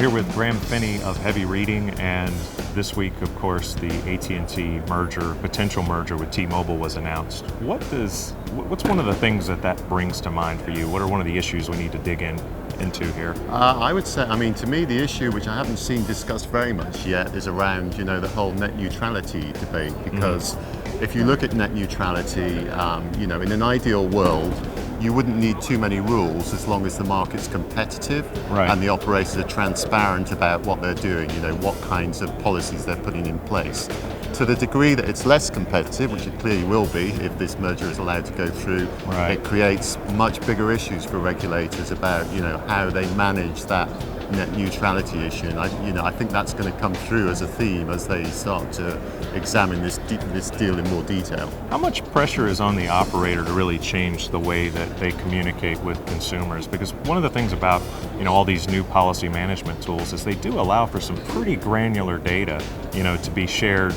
We're here with Graham Finnie of Heavy Reading, and this week, of course, the AT&T potential merger with T-Mobile was announced. What's one of the things that brings to mind for you? What are one of the issues we need to dig into here? I would say, to me, the issue which I haven't seen discussed very much yet is around, the whole net neutrality debate. Because if you look at net neutrality, in an ideal world, you wouldn't need too many rules as long as the market's competitive and the operators are transparent about what they're doing, what kinds of policies they're putting in place. To the degree that it's less competitive, which it clearly will be if this merger is allowed to go through, it creates much bigger issues for regulators about, how they manage that net neutrality issue. And I think that's going to come through as a theme as they start to examine this deal in more detail. How much pressure is on the operator to really change the way that they communicate with consumers? Because one of the things about all these new policy management tools is they do allow for some pretty granular data, to be shared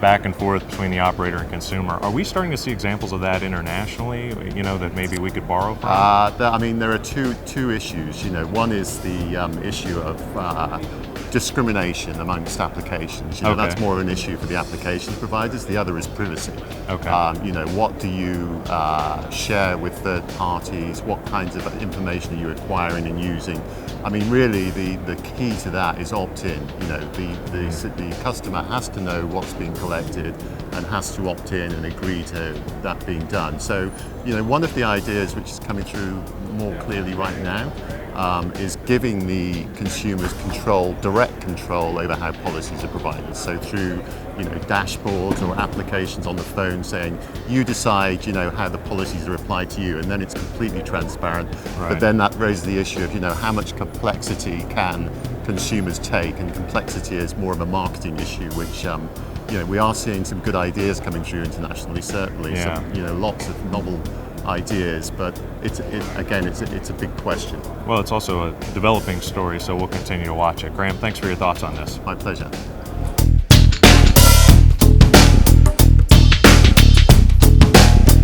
back and forth between the operator and consumer. Are we starting to see examples of that internationally, that maybe we could borrow from? There are two issues. One is the issue of discrimination amongst applications. That's more of an issue for the application providers. The other is privacy. What do you share with third parties? What kinds of information are you acquiring and using? Really, the key to that is opt-in. The customer has to know what's being collected and has to opt in and agree to that being done. So, one of the ideas which is coming through more clearly right now is giving the consumers direct control over how policies are provided. So through, dashboards or applications on the phone saying, you decide, how the policies are applied to you, and then it's completely transparent. But then that raises the issue of, how much complexity can consumers take, and complexity is more of a marketing issue, which, we are seeing some good ideas coming through internationally, certainly. Lots of novel ideas, but it's a big question. Well, it's also a developing story, so we'll continue to watch it. Graham, thanks for your thoughts on this. My pleasure.